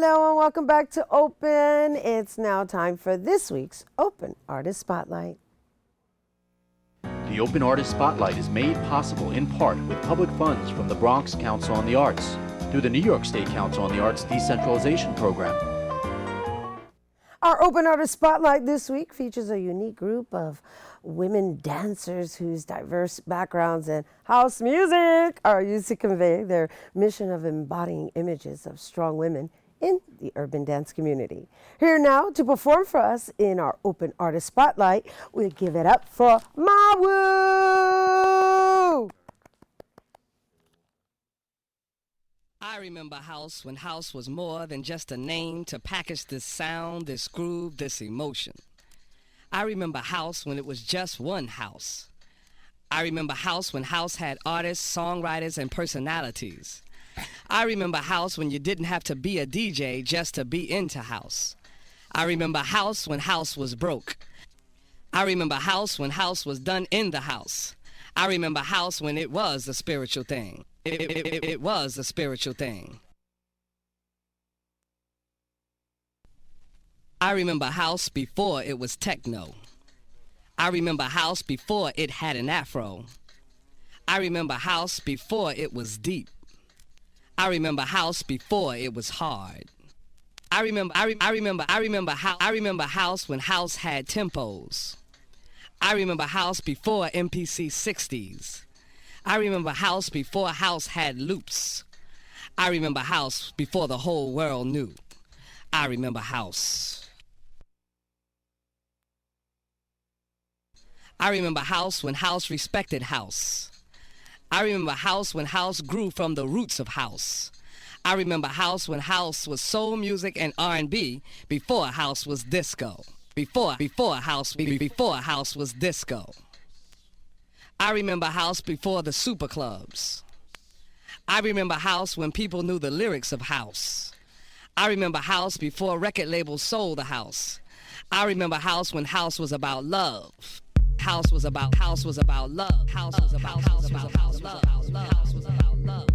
Hello and welcome back to Open. It's now time for this week's Open Artist Spotlight. The Open Artist Spotlight is made possible in part with public funds from the Bronx Council on the Arts through the New York State Council on the Arts Decentralization Program. Our Open Artist Spotlight this week features a unique group of women dancers whose diverse backgrounds in house music are used to convey their mission of embodying images of strong women in the urban dance community. Here now to perform for us in our Open Artist Spotlight, we'll give it up for MAWU! I remember house when house was more than just a name to package this sound, this groove, this emotion. I remember house when it was just one house. I remember house when house had artists, songwriters, and personalities. I remember house when you didn't have to be a DJ just to be into house. I remember house when house was broke. I remember house when house was done in the house. I remember house when it was a spiritual thing. It was a spiritual thing. I remember house before it was techno. I remember house before it had an afro. I remember house before it was deep. I remember house before it was hard. I remember house when house had tempos. I remember house before MPC 60s. I remember house before house had loops. I remember house before the whole world knew. I remember house. I remember house when house respected house. I remember house when house grew from the roots of house. I remember house when house was soul music and R&B before house was disco. Before house was disco. I remember house before the super clubs. I remember house when people knew the lyrics of house. I remember house before record labels sold the house. I remember house when house was about love. House was about love. House was about love. House was about love.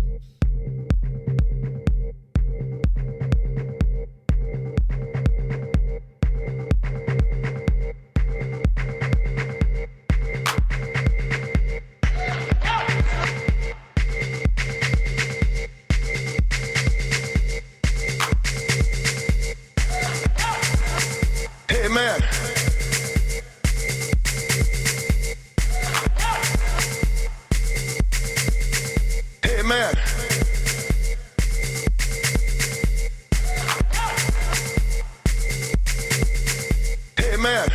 Hey man. Hey man. Hey man.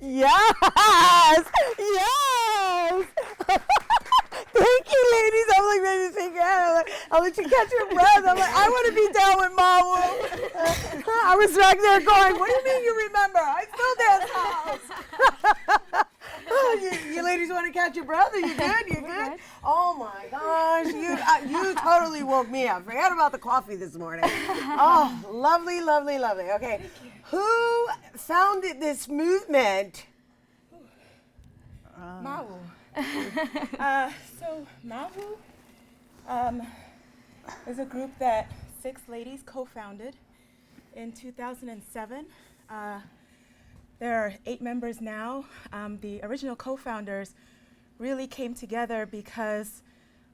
Yes! Yes! Thank you, ladies. I'm like, maybe take your hand. I'll let you catch your breath. I'm like, I want to be down with MAWU. I was back there going, what do you mean you remember? I still dance house. You ladies want to catch your breath? Are you good? You good? Oh my gosh, you totally woke me up. Forget about the coffee this morning. Oh, lovely, lovely, lovely. Okay, who founded this movement? MAWU. So MAWU is a group that 6 ladies co-founded in 2007. There are 8 members now. The original co-founders really came together because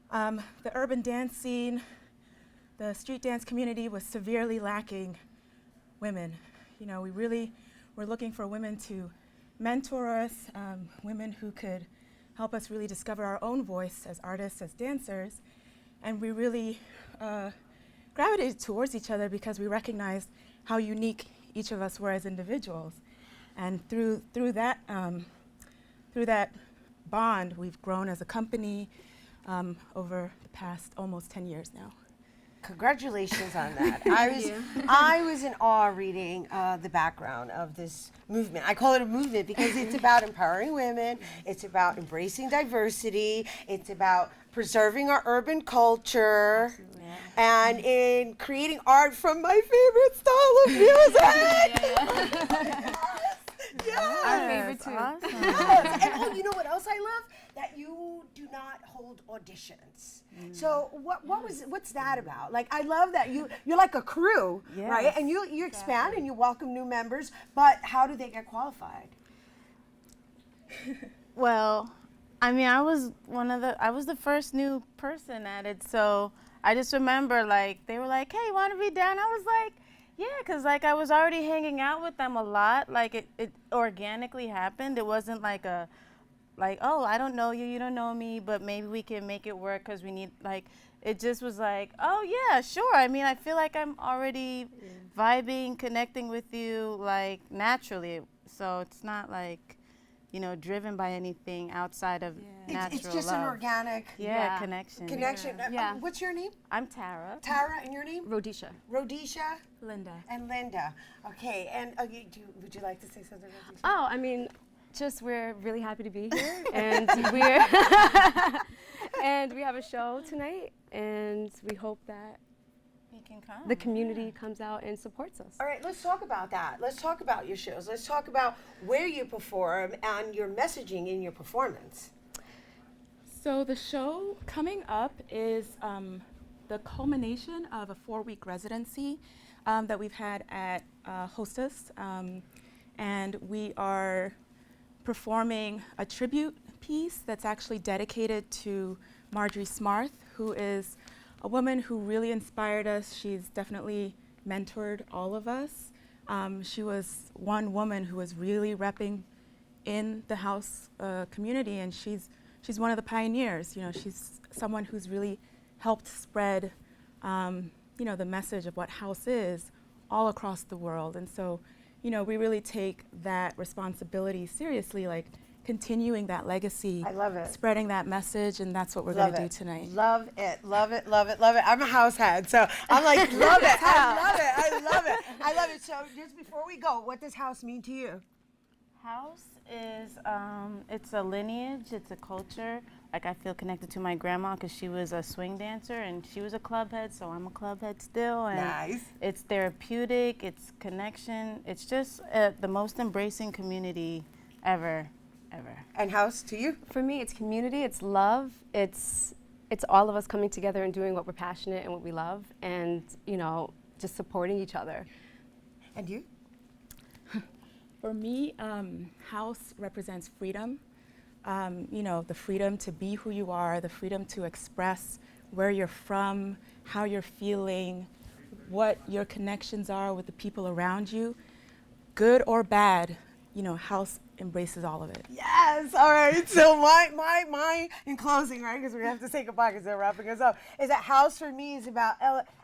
the urban dance scene, the street dance community was severely lacking women. You know, we really were looking for women to mentor us, women who could help us really discover our own voice as artists, as dancers. And we really gravitated towards each other because we recognized how unique each of us were as individuals. And through that bond, we've grown as a company over the past almost 10 years now. Congratulations on that. I was in awe reading the background of this movement. I call it a movement because it's about empowering women, it's about embracing diversity, it's about preserving our urban culture, and in creating art from my favorite style of music. Yes. Our favorite too. Awesome. Yes. And oh, you know what else I love? That you do not hold auditions. So what's that about? Like, I love that you're like a crew, right? And you expand and you welcome new members, but how do they get qualified? Well, I mean, I was the first new person at it, so I just remember, like, they were like, hey, you want to be down? I was like, yeah, because, like, I was already hanging out with them a lot. Like, it organically happened. It wasn't like oh, I don't know you, you don't know me, but maybe we can make it work because we need, like, it just was like, oh, yeah, sure. I mean, I feel like I'm already vibing, connecting with you, like, naturally. So it's not, like, you know, driven by anything outside of natural It's just love. an organic Connection. connection. What's your name? I'm Tara. Tara, and your name? Rhodesha. Rhodesha Linda. and Linda. Okay, and would you like to say something, Rhodesha? Oh, I mean, just we're really happy to be here, and and we have a show tonight, and we hope that We can come. the community comes out and supports us. All right, let's talk about that. Let's talk about your shows. Let's talk about where you perform and your messaging in your performance. So the show coming up is the culmination of a 4-week residency that we've had at Hostess, and we are performing a tribute piece that's actually dedicated to Marjorie Smarth, who is a woman who really inspired us. She's definitely mentored all of us. She was one woman who was really repping in the house community, and she's one of the pioneers. You know, she's someone who's really helped spread, you know, the message of what house is all across the world. And so, you know, we really take that responsibility seriously, like continuing that legacy. I love it. Spreading that message, and that's what we're going to do tonight. Love it, love it, love it, love it. I'm a house head, so I'm like, love it, I love it, I love it, I love it. So just before we go, what does house mean to you? House is, it's a lineage, it's a culture. Like, I feel connected to my grandma because she was a swing dancer and she was a club head, so I'm a club head still. And Nice. it's therapeutic, it's connection. It's just the most embracing community ever. And house to you? For me, it's community, it's love, it's all of us coming together and doing what we're passionate and what we love, and, you know, just supporting each other. And you? For me, house represents freedom. You know, the freedom to be who you are, the freedom to express where you're from, how you're feeling, what your connections are with the people around you, good or bad. You know, house embraces all of it. Yes, all right. So my in closing, right, because we have to say goodbye because they're wrapping us up, is that house for me is about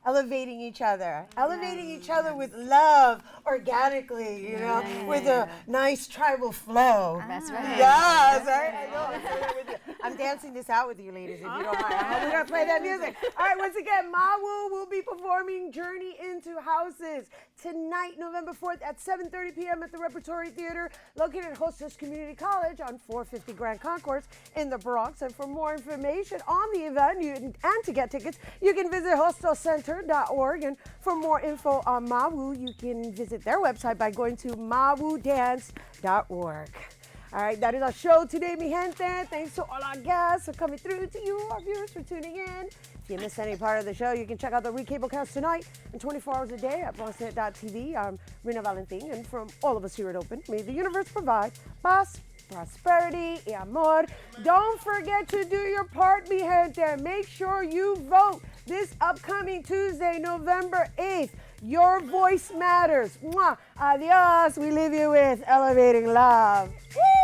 elevating each other. Elevating each other with love, organically, you know, with a nice tribal flow. That's right. Yes, right? I know, I'm so there with you. I'm dancing this out with you ladies, if you don't mind. We're going to play that music. All right, once again, MAWU will be performing Journey into Houses tonight, November 4th at 7:30 p.m. at the Repertory Theater, located at Hostess Community College on 450 Grand Concourse in the Bronx. And for more information on the event and to get tickets, you can visit hostelcenter.org. And for more info on MAWU, you can visit their website by going to mawudance.org. All right, that is our show today, mi gente. Thanks to all our guests for coming through, to you, our viewers, for tuning in. If you missed any part of the show, you can check out the recablecast tonight and 24 hours a day at BronxNet.tv. I'm Rina Valentin, and from all of us here at Open, may the universe provide paz, prosperity, y amor. Don't forget to do your part, mi gente. Make sure you vote this upcoming Tuesday, November 8th. Your voice matters. Mwah. Adios. We leave you with elevating love. Woo!